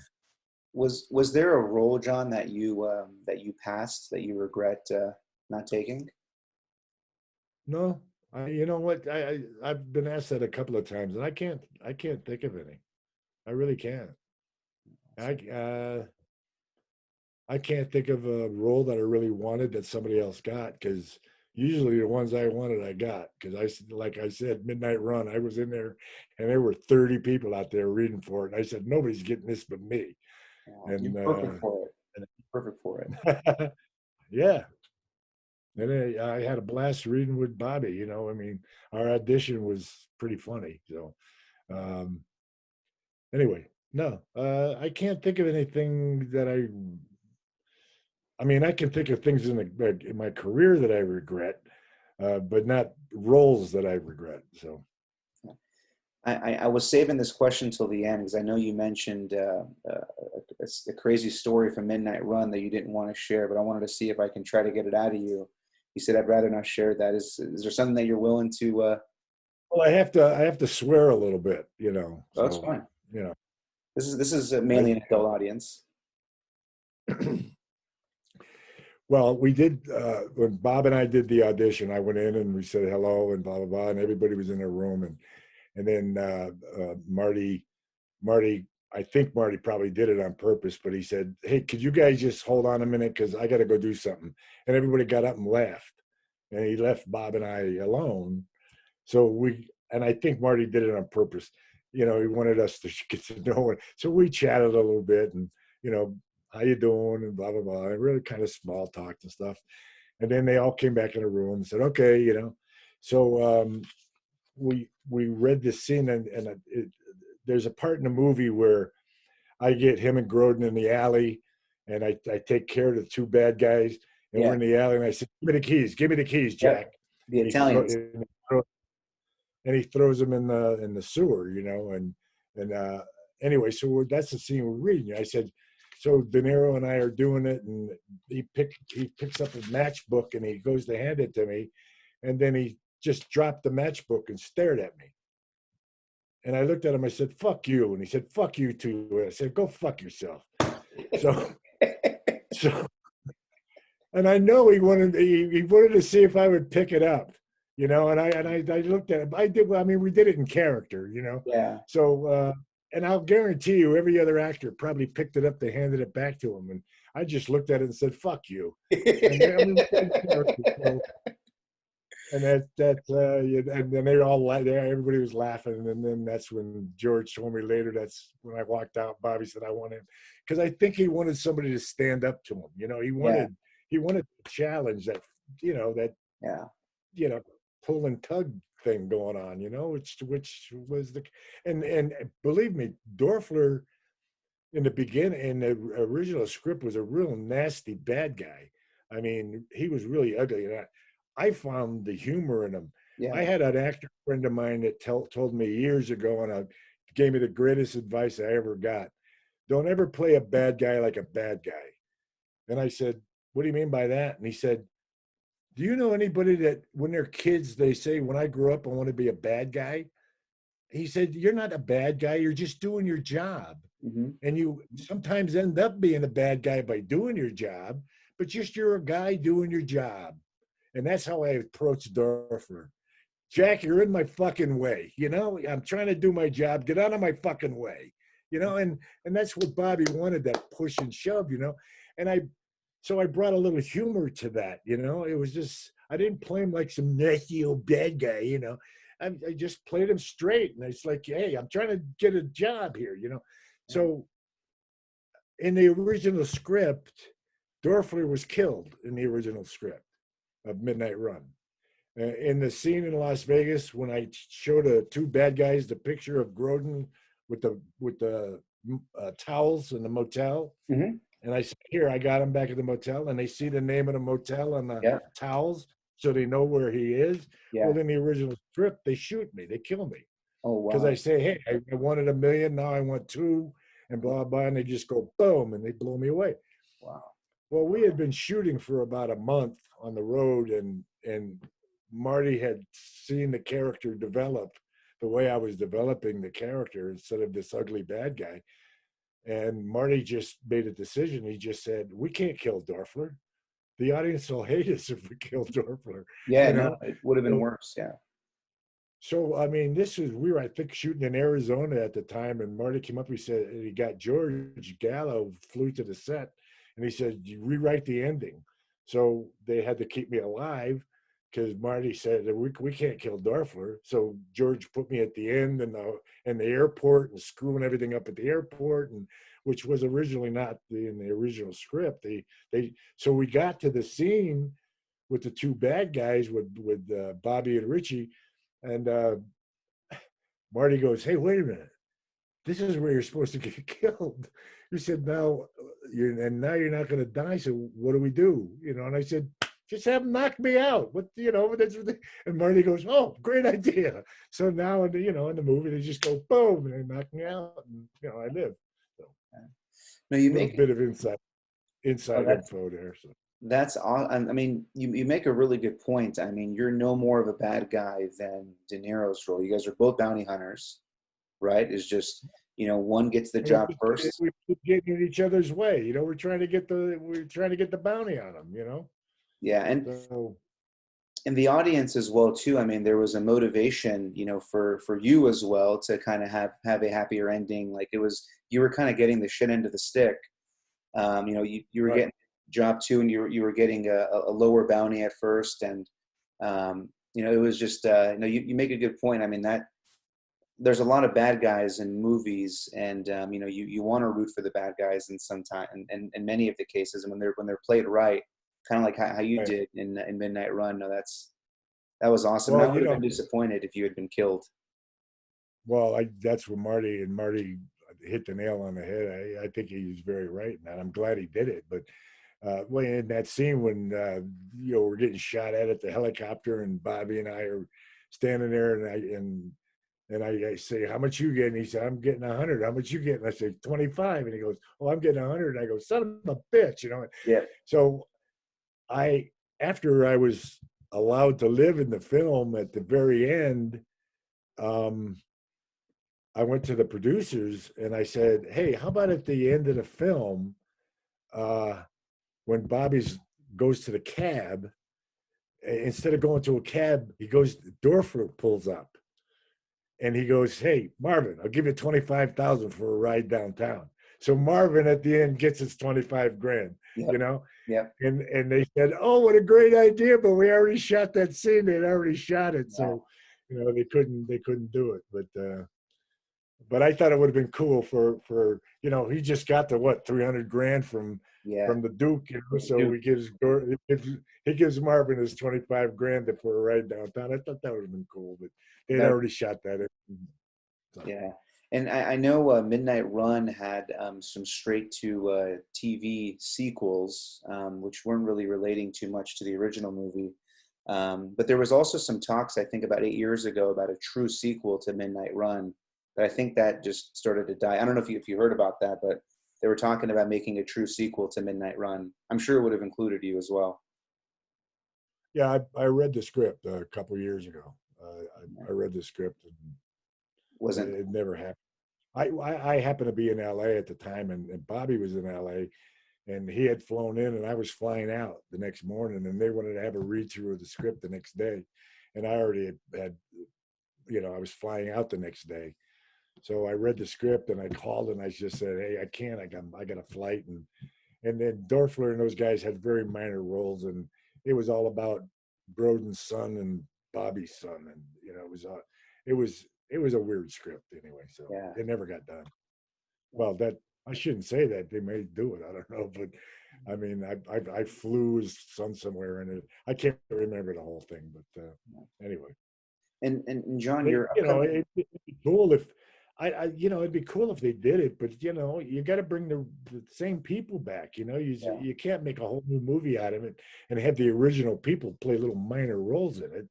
Was there a role, John, that you passed that you regret not taking? No, you know what? I've been asked that a couple of times, and I can't think of any. I really can't. I can't think of a role that I really wanted that somebody else got, because usually the ones I wanted I got, because like I said, Midnight Run, I was in there and there were 30 people out there reading for it, and I said nobody's getting this but me. And You're perfect for it. Perfect for it. yeah. And I had a blast reading with Bobby. I mean, our audition was pretty funny. So anyway, no, I can't think of anything that I mean, I can think of things in my career that I regret, but not roles that I regret. So I was saving this question till the end because I know you mentioned a crazy story from Midnight Run that you didn't want to share, but I wanted to see if I can try to get it out of you. You said I'd rather not share that. Is there something that you're willing to? Well, I have to swear a little bit, Oh, that's fine. You know, This is mainly an adult audience. Well, we did when Bob and I did the audition. I went in and we said hello and blah blah blah, and everybody was in their room, and then Marty, I think Marty probably did it on purpose, but he said, "Hey, could you guys just hold on a minute because I got to go do something," and everybody got up and left, and he left Bob and I alone. So and I think Marty did it on purpose. He wanted us to get to know it. So we chatted a little bit and, how you doing and blah, blah, blah. And really kind of small talked and stuff. And then they all came back in the room and said, okay, So we read this scene and there's a part in the movie where I get him and Grodin in the alley and I take care of the two bad guys. And we're in the alley and I said, give me the keys, Jack. The Italians. And he throws them in the sewer, and anyway, so that's the scene we're reading. I said, so De Niro and I are doing it, and he picks up a matchbook and he goes to hand it to me, and then he just dropped the matchbook and stared at me. And I looked at him, I said, fuck you. And he said, fuck you too. I said, go fuck yourself. So and I know he wanted to see if I would pick it up. And I looked at it. I did. I mean, we did it in character, Yeah. So, and I'll guarantee you, every other actor probably picked it up. They handed it back to him, and I just looked at it and said, "Fuck you." And and then they all there. Everybody was laughing, and then that's when George told me later. That's when I walked out. Bobby said, "I want him," because I think he wanted somebody to stand up to him. He wanted to challenge that. Yeah. Pull and tug thing going on, which was and believe me, Dorfler in the beginning, in the original script, was a real nasty bad guy. I mean, he was really ugly, and I found the humor in him. Yeah. I had an actor friend of mine that told me years ago, and gave me the greatest advice I ever got: don't ever play a bad guy like a bad guy. And I said, what do you mean by that? And he said, do you know anybody that when they're kids, they say, when I grow up, I want to be a bad guy? He said, you're not a bad guy. You're just doing your job. Mm-hmm. And you sometimes end up being a bad guy by doing your job, but just you're a guy doing your job. And that's how I approach Dorfler. Jack, you're in my fucking way. I'm trying to do my job. Get out of my fucking way. And that's what Bobby wanted, that push and shove, and so I brought a little humor to that, It was just, I didn't play him like some nasty old bad guy, I just played him straight. And it's like, hey, I'm trying to get a job here, So in the original script, Dorfler was killed in the original script of Midnight Run. In the scene in Las Vegas, when I showed the two bad guys the picture of Grodin with the towels in the motel, Hmm. and I said, "Here, I got him back at the motel," and they see the name of the motel on the Yeah. towels, so they know where he is. Yeah. Well, in the original script, they shoot me, they kill me Oh, because I wow. say, "Hey, I wanted 1 million, now I want two," and blah blah, and they just go boom, and they blow me away. Wow. Well, we had been shooting for about a month on the road, and Marty had seen the character develop the way I was developing the character instead of this ugly bad guy. And Marty just made a decision. He just said, "We can't kill Dorfler. The audience will hate us if we kill Dorfler," Yeah, you no, know. it would have been So, worse. Yeah. so I mean, we were, I think, shooting in Arizona at the time, and Marty came up. He said he got George Gallo flew to the set, and he said, "You rewrite the ending." So they had to keep me alive because Marty said that we can't kill Dorfler. So George put me at the end in the airport and screwing everything up at the airport, and which was originally not in the original script. They so we got to the scene with the two bad guys with Bobby and Richie, and Marty goes, "Hey, wait a minute. This is where you're supposed to get killed." He said, "Now now you're not going to die. So what do we do?" And I said, "Just have them knock me out." That's what and Marty goes, "Oh, great idea." So now in the movie they just go boom and they knock me out, and I live. So No, you a little make bit of oh, inside info there. So that's all. I mean, you make a really good point. I mean, you're no more of a bad guy than De Niro's role. You guys are both bounty hunters, right? It's just, one gets the and we job first. we keep getting in each other's way. We're trying to get the bounty on them. Yeah, So and the audience as well too. I mean, there was a motivation, for you as well to kind of have a happier ending. Like it was, you were kind of getting the shit end of the stick. You were right. getting job two, and you were getting a lower bounty at first, and it was just you make a good point. I mean, that there's a lot of bad guys in movies, and you want to root for the bad guys in some time, and in many of the cases, and when they're played right, kind of like how you Right. did in Midnight Run. No, that was awesome, and Well, I would have been disappointed if you had been killed. that's what Marty hit the nail on the head. I think he was very right in that. I'm glad he did it. But when in that scene when we're getting shot at the helicopter, and Bobby and I are standing there, and I say, "How much you getting?" He said, "I'm getting 100. How much you getting?" I say, 25. And he goes, "Oh, I'm getting 100." And I go, "Son of a bitch." Yeah. So I after I was allowed to live in the film at the very end. Um, I went to the producers and I said, "Hey, how about at the end of the film, uh, when Bobby's goes to the cab, instead of going to a cab, he goes, Dorfer pulls up and he goes, 'Hey, Marvin, I'll give you 25,000 for a ride downtown.'" So Marvin at the end gets his 25 grand, you Yep. know? Yep. And they said, "Oh, what a great idea, but we already shot that scene. They'd already shot it." Yeah. So, they couldn't do it. But I thought it would have been cool for he just got the what 300 grand Yeah. from the Duke, so Dude. he gives Marvin his 25 grand for a ride downtown. I thought that would have been cool, but they'd That already shot that in. So, Yeah, and I know Midnight Run had some straight to TV sequels, which weren't really relating too much to the original movie. But there was also some talks, I think, about 8 years ago about a true sequel to Midnight Run. But I think that just started to die. I don't know if you heard about that, but they were talking about making a true sequel to Midnight Run. I'm sure it would have included you as well. yeah, I read the script a couple years ago. Yeah. I read the script, and Wasn't it never happened. I happened to be in LA at the time, and Bobby was in LA, and he had flown in, and I was flying out the next morning, and they wanted to have a read through of the script the next day, and I already had I was flying out the next day, so I read the script and I called and I just said, "Hey, I can't. I got a flight," and then Dorfler and those guys had very minor roles, and it was all about Broden's son and Bobby's son, and it was a weird script anyway, so Yeah. it never got done. Well, that I shouldn't say that. They may do it. I don't know, but I mean, I flew his son somewhere, and I can't remember the whole thing. But anyway, And John, your you know, upcoming. it'd be cool if you know, it'd be cool if they did it. But you know, you got to bring the same people back. You know, Yeah, you can't make a whole new movie out of it and have the original people play little minor roles in it.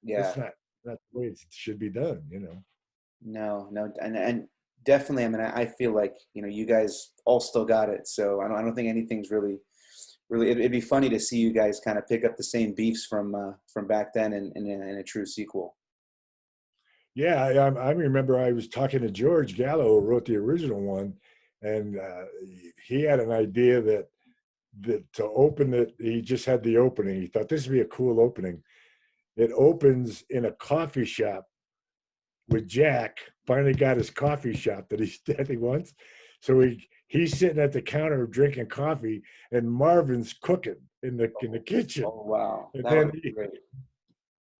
yeah. That's not the way it should be done. You know. No, no, and definitely. I mean, I feel like you guys all still got it. So I don't think anything's really. It'd be funny to see you guys kind of pick up the same beefs from back then in a true sequel. Yeah, I remember I was talking to George Gallo, who wrote the original one, and he had an idea that to open it, he just had the opening. He thought this would be a cool opening. It opens in a coffee shop with Jack. Finally got his coffee shop that he wants. So he's sitting at the counter drinking coffee, and Marvin's cooking in the kitchen, Oh wow, and that would then be great.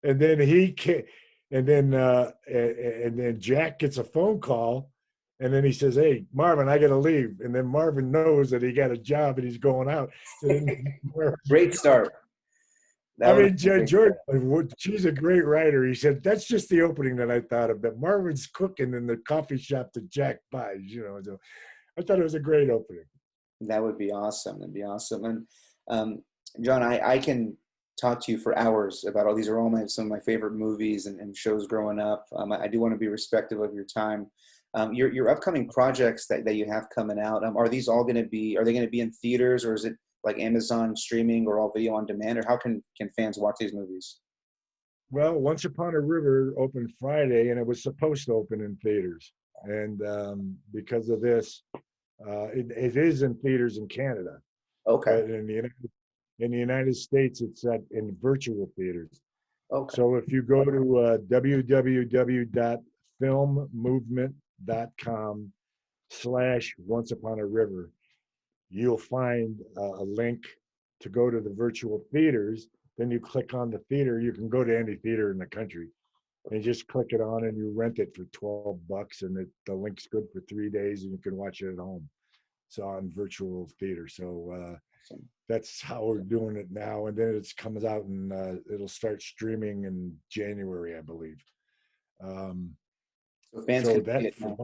and then he can and then Jack gets a phone call, and then he says, "Hey, Marvin, I got to leave." And then Marvin knows that he got a job and he's going out. And then Great start. That I would have mean, been a great George, start. she's a great writer. He said that's just the opening that I thought of. That Marvin's cooking in the coffee shop that Jack buys. You know, so I thought it was a great opening. That would be awesome. That'd be awesome. And um, John, I can talk to you for hours about all these are all some of my favorite movies and shows growing up. I do want to be respectful of your time. Your upcoming projects that you have coming out, are these all going to be? Are they going to be in theaters, or is it like Amazon streaming or all video on demand, or how can fans watch these movies? Well, Once Upon a River opened Friday, and it was supposed to open in theaters, and because of this, it is in theaters in Canada, Okay. but in the United States, it's in virtual theaters. Okay. So if you go to www.filmmovement.com/Once Upon a River, you'll find a link to go to the virtual theaters. Then you click on the theater. You can go to any theater in the country and just click it on and you rent it for $12, and the link's good for 3 days, and you can watch it at home. It's on virtual theater. So Awesome. that's how we're doing it now. And then it comes out and it'll start streaming in January, I believe. So fans So can see that it now.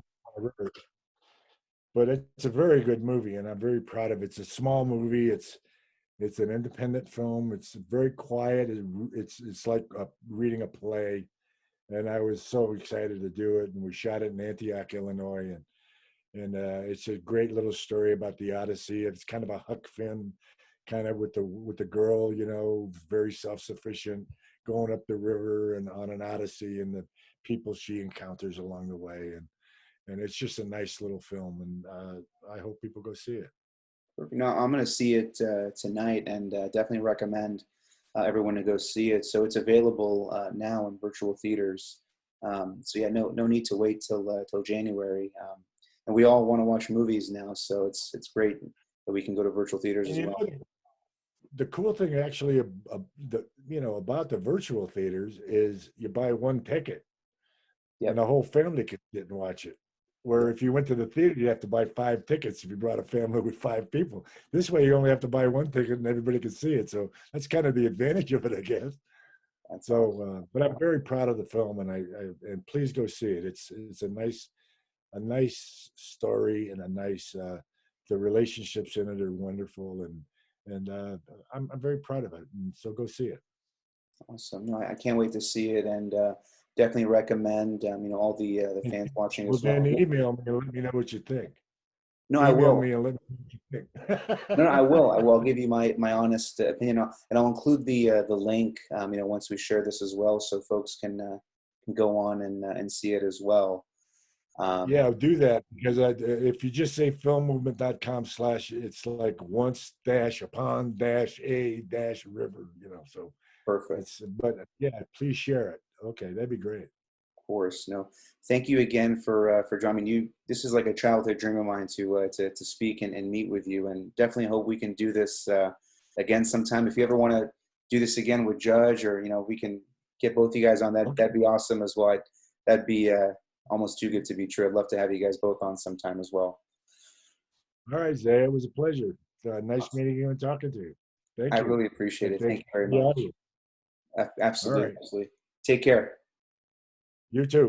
but it's a very good movie, and I'm very proud of it. It's a small movie. It's an independent film. It's very quiet. It's like reading a play, and I was so excited to do it. And we shot it in Antioch, Illinois, and it's a great little story about the Odyssey. It's kind of a Huck Finn, kind of with the girl, you know, very self-sufficient, going up the river and on an Odyssey, and the people she encounters along the way, and it's just a nice little film, and I hope people go see it. No, I'm going to see it tonight, and definitely recommend everyone to go see it. So it's available now in virtual theaters. So yeah, no need to wait till January. And we all want to watch movies now, so it's great that we can go to virtual theaters And as you well. know, the cool thing actually about the virtual theaters is you buy one ticket and Yep. the whole family can sit and watch it. Yeah. Where if you went to the theater, you have to buy 5 tickets if you brought a family with 5 people. This way, you only have to buy one ticket and everybody can see it. So that's kind of the advantage of it, I guess. That's awesome. So, but I'm very proud of the film, and and please go see it. It's a nice story, and a nice the relationships in it are wonderful, and I'm very proud of it. And so go see it. Awesome. No, I can't wait to see it, and definitely recommend all the And, fans watching well, as well. then email me and let me know what you think. No, I Email will. me and let me know what you No, no, I think. will. I will. I'll give you my honest opinion, and I'll include the link. Once we share this as well, so folks can go on and see it as well. Yeah, I'll do that because if you just say filmmovement.com slash, it's like once dash upon dash a dash river, you know. So Perfect. but yeah, please share it. Okay, that'd be great. Of course. No, thank you again for joining. This is like a childhood dream of mine to speak and meet with you, and definitely hope we can do this again sometime. If you ever want to do this again with Judge, or we can get both you guys on that. Okay. That'd be awesome as well. That'd be almost too good to be true. I'd love to have you guys both on sometime as well. All right, Zay, it was a pleasure. Nice meeting you and talking to you. I Thank you. really appreciate And it. thank Thank you very you, the much. audience. All Absolutely, right. absolutely. Take care. You too.